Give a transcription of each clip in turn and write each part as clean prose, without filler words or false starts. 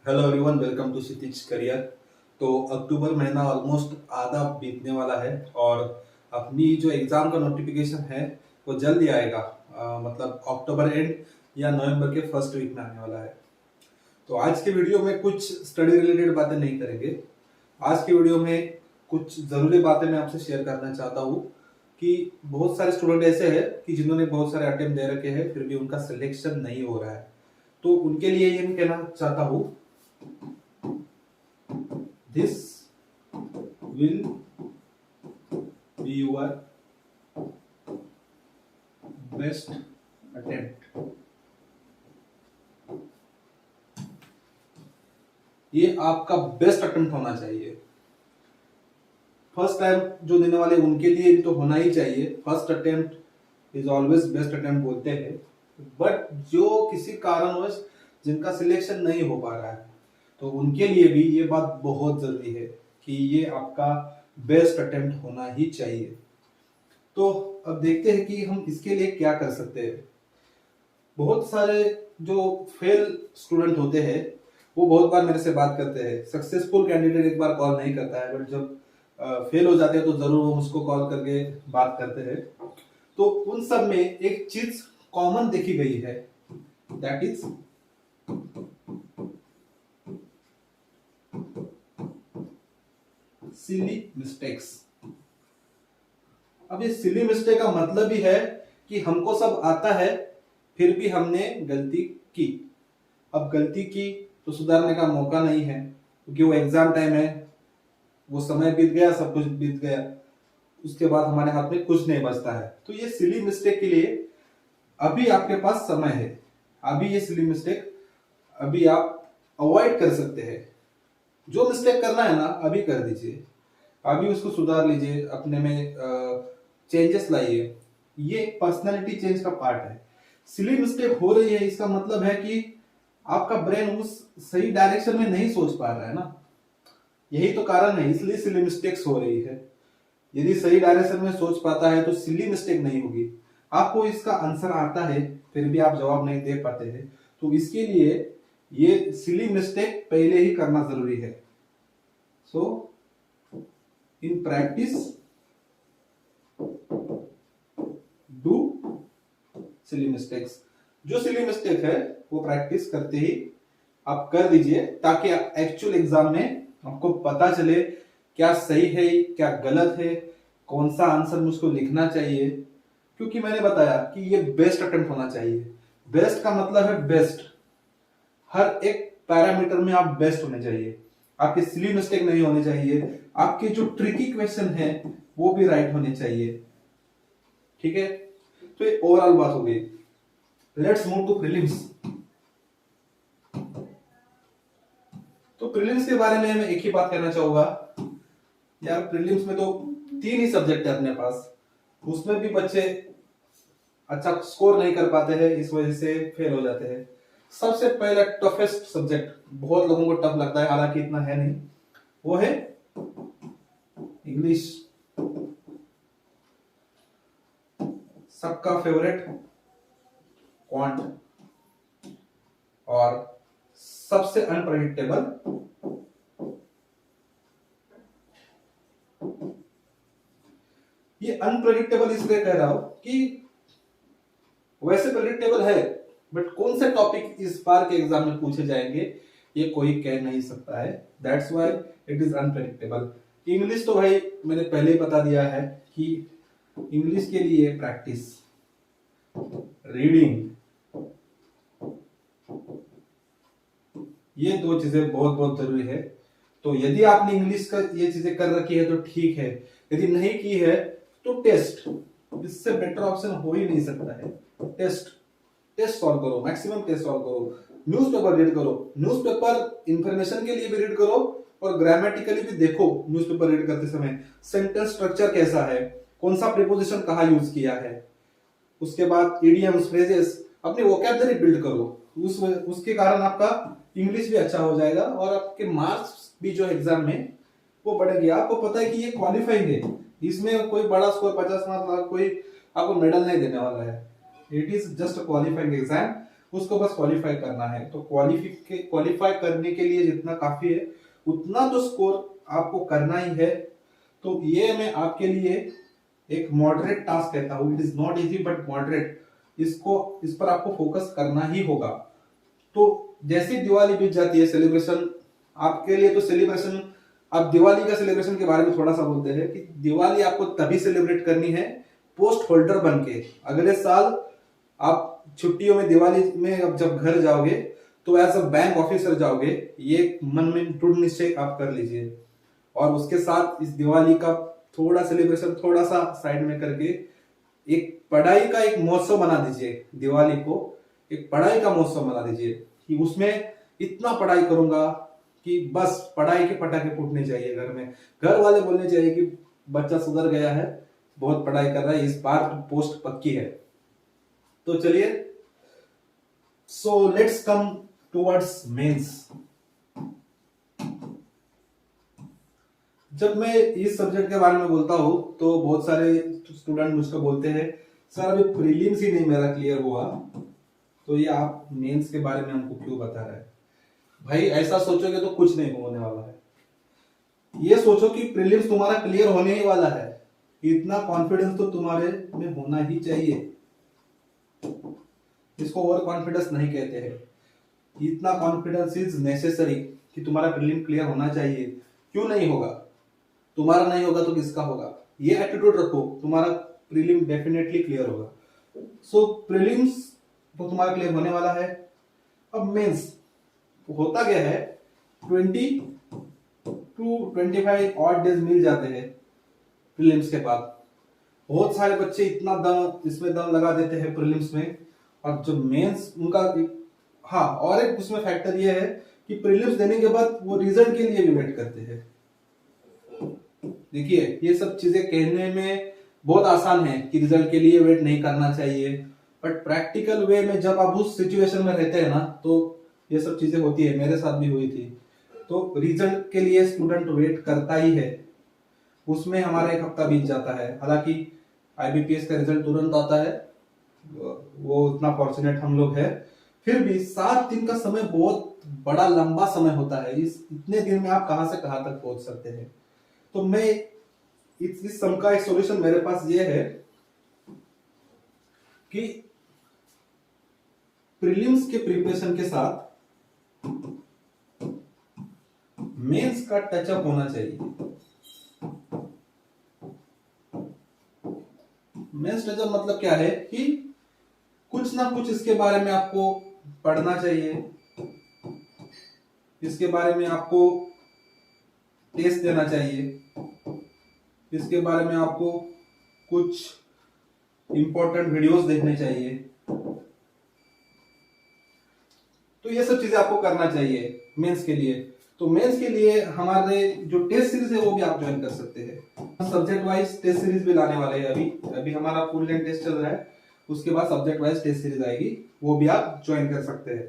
Hello everyone, welcome to Kshitij career. तो अक्टूबर महीना ऑलमोस्ट आधा बीतने वाला है और अपनी जो एग्जाम का नोटिफिकेशन है वो जल्द ही आएगा। मतलब अक्टूबर एंड या नवंबर के फर्स्ट वीक में आने वाला है। तो आज के वीडियो में कुछ स्टडी रिलेटेड बातें नहीं करेंगे। आज के वीडियो में कुछ जरूरी बातें मैं आपसे शेयर करना चाहता हूँ कि बहुत सारे स्टूडेंट ऐसे हैं कि जिन्होंने बहुत सारे अटेम्प्ट दे रखे हैं फिर भी उनका सिलेक्शन नहीं हो रहा है। तो उनके लिए ये मैं कहना चाहता हूँ, this will be your best attempt। ये आपका बेस्ट अटेम्प्ट होना चाहिए। फर्स्ट टाइम जो देने वाले उनके लिए तो होना ही चाहिए। First attempt is always best attempt बोलते हैं। बट जो किसी कारणवश जिनका सिलेक्शन नहीं हो पा रहा है तो उनके लिए भी ये बात बहुत जरूरी है कि ये आपका बेस्ट अटेम्प्ट होना ही चाहिए। तो अब देखते हैं कि हम इसके लिए क्या कर सकते हैं। बहुत सारे जो फेल स्टूडेंट होते हैं वो बहुत बार मेरे से बात करते हैं। सक्सेसफुल कैंडिडेट एक बार कॉल नहीं करता है, बट जब फेल हो जाते हैं तो जरूर वो मुझको कॉल करके बात करते हैं। तो उन सब में एक चीज कॉमन देखी गई है, दैट इज सिली मिस्टेक्स। अब ये सिली मिस्टेक का मतलब ही है कि हमको सब आता है फिर भी हमने गलती की। अब गलती की तो सुधारने का मौका नहीं है क्योंकि वो एग्जाम टाइम है, वो समय बीत गया, सब कुछ बीत गया, उसके बाद हमारे हाथ में कुछ नहीं बचता है। तो ये सिली मिस्टेक के लिए अभी आपके पास समय है। अभी ये सिली मिस्टेक अभी आप अवॉइड कर सकते हैं। जो मिस्टेक करना है ना अभी कर दीजिए, अभी उसको सुधार लीजिए, अपने में चेंजेस लाइए। ये पर्सनालिटी चेंज का पार्ट है। सिली मिस्टेक हो रही है इसका मतलब है कि आपका ब्रेन उस सही डायरेक्शन में नहीं सोच पा रहा है ना। यही तो कारण है, इसलिए सिली मिस्टेक्स हो रही है। यदि सही डायरेक्शन में सोच पाता है तो सिली मिस्टेक नहीं होगी। आपको इसका आंसर आता है फिर भी आप जवाब नहीं दे पाते हैं, तो इसके लिए ये सिली मिस्टेक पहले ही करना जरूरी है। So in practice do silly mistakes. जो सिली मिस्टेक है वो प्रैक्टिस करते ही आप कर दीजिए ताकि एक्चुअल एग्जाम में आपको पता चले क्या सही है क्या गलत है, कौन सा आंसर मुझको लिखना चाहिए। क्योंकि मैंने बताया कि ये बेस्ट अटेम्प्ट होना चाहिए। बेस्ट का मतलब है बेस्ट। हर एक पैरामीटर में आप बेस्ट होने चाहिए। आपके सिली मिस्टेक नहीं होने चाहिए, आपके जो ट्रिकी क्वेश्चन है वो भी राइट होने चाहिए। ठीक है, तो ये ओवरऑल बात हो गई। Let's move to prelims. तो प्रीलिम्स के बारे में मैं एक ही बात कहना चाहूंगा यार, प्रीलिम्स में तो 3 ही सब्जेक्ट है अपने पास, उसमें भी बच्चे अच्छा स्कोर नहीं कर पाते हैं, इस वजह से फेल हो जाते हैं। सबसे पहला टफेस्ट सब्जेक्ट, बहुत लोगों को टफ लगता है, हालांकि इतना है नहीं, वो है इंग्लिश। सबका फेवरेट क्वांट और सबसे अनप्रेडिक्टेबल ये अनप्रेडिक्टेबल इसलिए कह रहा हूं कि वैसे प्रेडिक्टेबल है बट कौन से टॉपिक इस बार के एग्जाम में पूछे जाएंगे ये कोई कह नहीं सकता है। That's why it is unpredictable. English तो भाई मैंने पहले ही बता दिया है कि इंग्लिश के लिए प्रैक्टिस, रीडिंग, ये 2 चीजें बहुत बहुत जरूरी है। तो यदि आपने इंग्लिश का ये चीजें कर रखी है तो ठीक है, यदि नहीं की है तो टेस्ट, इससे बेटर ऑप्शन हो ही नहीं सकता है। टेस्ट सॉल्व करो, मैक्सिमम टेस्ट सॉल्व करो, न्यूज़पेपर रीड करो। न्यूज़पेपर इंफॉर्मेशन के लिए भी रीड करो और ग्रामेटिकली भी देखो। न्यूज़पेपर रीड करते समय सेंटेंस स्ट्रक्चर कैसा है, कौन सा प्रीपोजिशन कहाँ यूज किया है, उसके बाद इडियम्स, फ्रेजेस, अपनी वोकैबुलरी बिल्ड करो। उसके कारण आपका इंग्लिश भी अच्छा हो जाएगा और आपके मार्क्स भी जो एग्जाम में वो बढ़ेगी। आपको पता है कि ये क्वालिफाइंग है, इसमें कोई बड़ा स्कोर 50 मार्क्स कोई आपको मेडल नहीं देने वाला है। It is just a qualifying exam. उसको बस क्वालिफाई करना है। तो क्वालिफाई करने के लिए जितना काफी है उतना तो स्कोर आपको करना ही है। तो ये मैं आपके लिए एक मॉडरेट टास्क कहता हूँ, it is not easy but moderate. इस पर आपको फोकस करना ही होगा। तो जैसी दिवाली बीत जाती है, सेलिब्रेशन आपके लिए तो सेलिब्रेशन, अब दिवाली का सेलिब्रेशन के बारे में थोड़ा सा बोलते हैं कि दिवाली आपको तभी सेलिब्रेट करनी है पोस्ट होल्डर बन के। अगले साल आप छुट्टियों में दिवाली में अब जब घर जाओगे तो एज अ बैंक ऑफिसर जाओगे, ये मन में दृढ़ निश्चय आप कर लीजिए। और उसके साथ इस दिवाली का थोड़ा सेलिब्रेशन थोड़ा सा साइड में करके एक पढ़ाई का एक महोत्सव बना दीजिए। दिवाली को एक पढ़ाई का महोत्सव बना दीजिए कि उसमें इतना पढ़ाई करूंगा कि बस पढ़ाई के पटाखे फूटने चाहिए घर में, घर वाले बोलने चाहिए कि बच्चा सुधर गया है, बहुत पढ़ाई कर रहा है, इस बार तो पोस्ट पक्की है। तो चलिए, so let's come towards mains. जब मैं इस सब्जेक्ट के बारे में बोलता हूं तो बहुत सारे स्टूडेंट मुझको बोलते हैं सर अभी प्रीलिम्स ही नहीं मेरा क्लियर हुआ, तो ये आप मेंस के बारे में हमको क्यों बता रहे हैं? भाई ऐसा सोचोगे तो कुछ नहीं होने वाला है। ये सोचो कि प्रीलिम्स तुम्हारा क्लियर होने ही वाला है, इतना कॉन्फिडेंस तो तुम्हारे में होना ही चाहिए। इसको ओवर कॉन्फिडेंस नहीं कहते हैं, इतना कॉन्फिडेंस इज नेसेसरी कि तुम्हारा प्रीलिम क्लियर होना चाहिए। क्यों नहीं होगा? तुम्हारा नहीं होगा तो किसका होगा? ये एटीट्यूड रखो, तुम्हारा प्रीलिम डेफिनेटली क्लियर होगा। सो प्रीलिम्स तो तुम्हारा क्लियर होने वाला है। अब मेंस होता क्या है, 20 टू 25 ऑड डेज मिल जाते हैं प्रीलिम्स के बाद। बहुत सारे बच्चे इतना दम इसमें दम लगा देते हैं प्रीलिम्स में, और जो मेंस उनका, हाँ और एक उसमें फैक्टर ये है कि प्रीलिम्स देने के बाद वो रिजल्ट के लिए भी वेट करते हैं। देखिए ये सब चीजें कहने में बहुत आसान है कि रिजल्ट के लिए वेट नहीं करना चाहिए, बट प्रैक्टिकल वे में जब आप उस सिचुएशन में रहते हैं ना तो ये सब चीजें होती है, मेरे साथ भी हुई थी। तो रिजल्ट के लिए स्टूडेंट वेट करता ही है, उसमें हमारा 1 हफ्ता बीत जाता है। हालांकि आईबीपीएस का रिजल्ट तुरंत आता है, वो उतना फॉर्चुनेट हम लोग है, फिर भी 7 दिन का समय बहुत बड़ा लंबा समय होता है। इस इतने दिन में आप कहां से कहां तक पहुंच सकते हैं? तो मैं इस सम का एक सॉल्यूशन मेरे पास ये है कि प्रीलिम्स के प्रिपरेशन के साथ मेंस का टचअप होना चाहिए। मेंस टचअप मतलब क्या है कि कुछ ना कुछ इसके बारे में आपको पढ़ना चाहिए, इसके बारे में आपको टेस्ट देना चाहिए, इसके बारे में आपको कुछ इंपॉर्टेंट वीडियोस देखने चाहिए। तो ये सब चीजें आपको करना चाहिए मेंस के लिए। तो मेंस के लिए हमारे जो टेस्ट सीरीज है वो भी आप ज्वाइन कर सकते हैं। सब्जेक्ट वाइज टेस्ट सीरीज भी लाने वाले हैं। अभी हमारा फुल लेंथ टेस्ट चल रहा है, उसके बाद सब्जेक्ट वाइज टेस्ट सीरीज आएगी, वो भी आप ज्वाइन कर सकते हैं।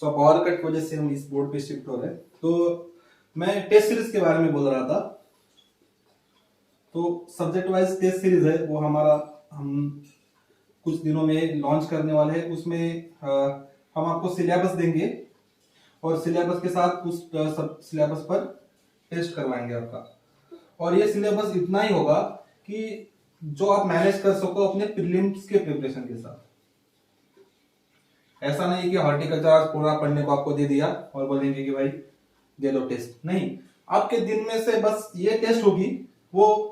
सो पावर कट की वजह से हम इस बोर्ड पे शिफ्ट हो रहे हैं। तो मैं टेस्ट सीरीज के बारे में बोल रहा था। तो सब्जेक्ट वाइज टेस्ट सीरीज है वो हमारा हम कुछ दिनों में लॉन्च करने वाले हैं। उसमें हम आपको सिलेबस देंगे और सिलेबस के साथ उस सिलेबस पर टेस्ट करवाएंगे आपका। और ये सिलेबस इतना ही होगा कि जो आप मैनेज कर सको अपने प्रीलिम्स के प्रिपरेशन के साथ। ऐसा नहीं कि हॉर्टिकल्चर पूरा पढ़ने को आपको दे दिया और बोलेंगे कि भाई दे लो टेस्ट, नहीं। आपके दिन में से बस ये टेस्ट होगी, वो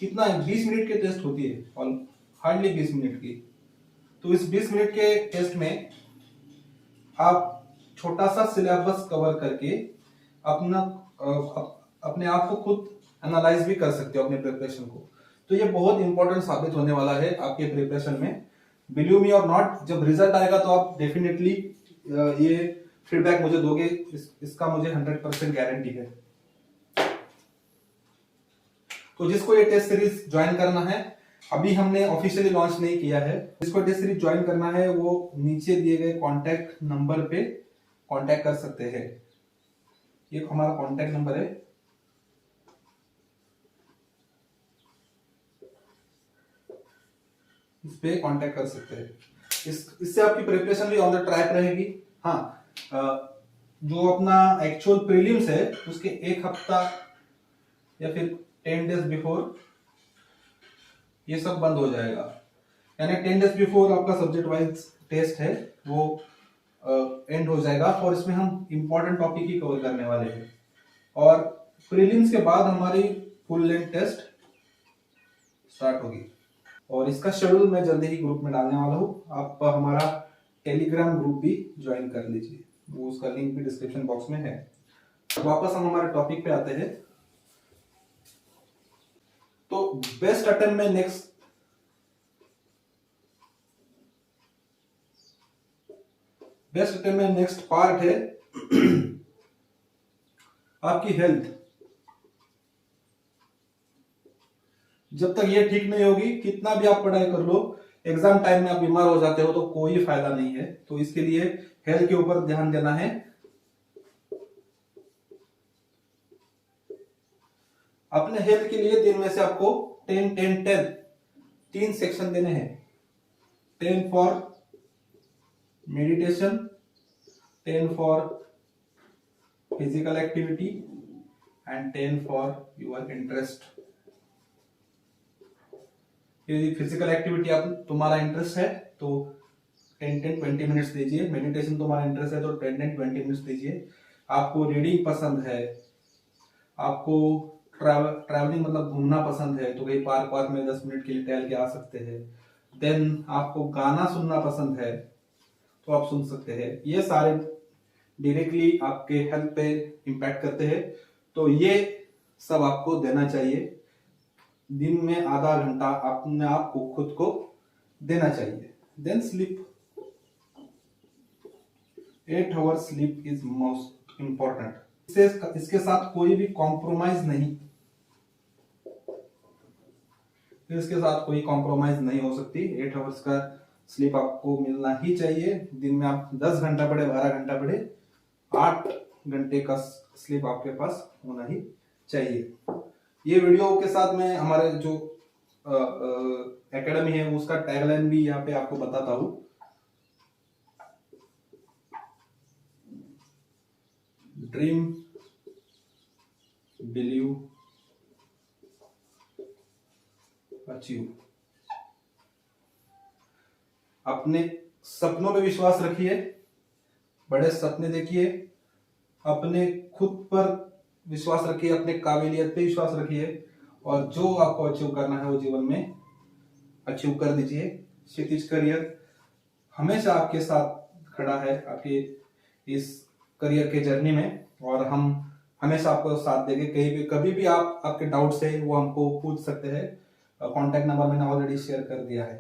कितना 20 मिनट की टेस्ट होती है और हार्डली 20 मिनट की। तो इस 20 मिनट के टेस्ट में आप छोटा सा सिलेबस कवर करके अपने आप को खुद एनालाइज भी कर सकते हो अपने प्रिपरेशन को। तो ये बहुत इंपॉर्टेंट साबित होने वाला है आपके प्रिपरेशन में। बिलीव मी और नॉट, जब रिजल्ट आएगा तो आप डेफिनेटली ये फीडबैक मुझे दोगे, इसका मुझे 100% गारंटी है। तो जिसको ये टेस्ट सीरीज ज्वाइन करना है, अभी हमने ऑफिशियली लॉन्च नहीं किया है, जिसको टेस्ट सीरीज ज्वाइन करना है वो नीचे दिए गए कॉन्टैक्ट नंबर पे कॉन्टैक्ट कर सकते हैं। ये हमारा कॉन्टैक्ट नंबर है, इस पे कॉन्टैक्ट कर सकते हैं। इससे आपकी प्रिपरेशन भी ऑन द ट्रैक रहेगी। हाँ, जो अपना एक्चुअल प्रीलिम्स है उसके एक हफ्ता या फिर 10 डेज बिफोर ये सब बंद हो जाएगा। यानी 10 डेज बिफोर आपका सब्जेक्ट वाइज टेस्ट है वो एंड हो जाएगा, और इसमें हम इंपॉर्टेंट टॉपिक ही कवर करने वाले हैं। और प्रीलिम्स के बाद हमारी फुल लेंथ टेस्ट स्टार्ट होगी, और इसका शेड्यूल मैं जल्दी ही ग्रुप में डालने वाला हूँ। आप हमारा टेलीग्राम ग्रुप भी ज्वाइन कर लीजिए, वो उसका लिंक भी डिस्क्रिप्शन बॉक्स में है। वापस हम हमारे टॉपिक पे आते हैं। तो बेस्ट अटेम्प्ट में नेक्स्ट पार्ट है आपकी हेल्थ। जब तक ये ठीक नहीं होगी, कितना भी आप पढ़ाई कर लो, एग्जाम टाइम में आप बीमार हो जाते हो तो कोई फायदा नहीं है। तो इसके लिए हेल्थ के ऊपर ध्यान देना है। अपने हेल्थ के लिए दिन में से आपको 10-10-10 3 सेक्शन देने हैं। 10 for meditation, 10 for physical activity and 10 for your interest. यदि फिजिकल एक्टिविटी आप तुम्हारा इंटरेस्ट है तो 10-20 मिनट्स दीजिए। मेडिटेशन तुम्हारा इंटरेस्ट है तो 10-20 मिनट्स दीजिए। आपको रीडिंग पसंद है, आपको ट्रैवलिंग मतलब घूमना पसंद है तो कहीं पार्क में 10 मिनट के लिए टहल के आ सकते हैं। देन आपको गाना सुनना पसंद है तो आप सुन सकते हैं। ये सारे डायरेक्टली आपके हेल्थ पे इम्पैक्ट करते हैं, तो ये सब आपको देना चाहिए। दिन में आधा घंटा अपने आप को खुद को देना चाहिए। Then sleep, 8 hours sleep is most important. इसके साथ कोई भी कॉम्प्रोमाइज नहीं, इसके साथ कोई कॉम्प्रोमाइज नहीं हो सकती। 8 आवर्स का स्लीप आपको मिलना ही चाहिए। दिन में आप 10 घंटा पढ़े, 12 घंटा पढ़े, 8 घंटे का स्लीप आपके पास होना ही चाहिए। ये वीडियो के साथ मैं हमारे जो एकेडमी है उसका टैगलाइन भी यहाँ पे आपको बताता हूँ। Dream, believe, achieve. अपने सपनों पे विश्वास रखिए, बड़े सपने देखिए, अपने खुद पर विश्वास रखिए, अपने काबिलियत पे विश्वास रखिए, और जो आपको अचीव करना है वो जीवन में अचीव कर दीजिए। क्षितिज करियर हमेशा आपके साथ खड़ा है आपके इस करियर के जर्नी में, और हम हमेशा आपको साथ देंगे। कहीं भी कभी भी आपके डाउट्स है वो हमको पूछ सकते हैं। कॉन्टैक्ट नंबर मैंने ऑलरेडी शेयर कर दिया है।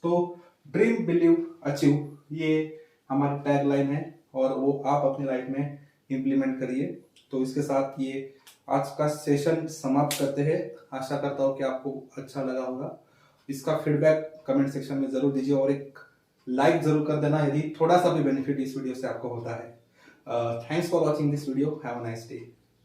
तो ड्रीम, बिलीव, अचीव ये हमारी टैगलाइन है, और वो आप अपनी लाइफ में इम्प्लीमेंट करिए। तो इसके साथ ये आज का सेशन समाप्त करते हैं। आशा करता हूँ कि आपको अच्छा लगा होगा। इसका फीडबैक कमेंट सेक्शन में जरूर दीजिए, और एक लाइक जरूर कर देना यदि थोड़ा सा भी बेनिफिट इस वीडियो से आपको होता है। Thanks for watching this video. Have a nice day.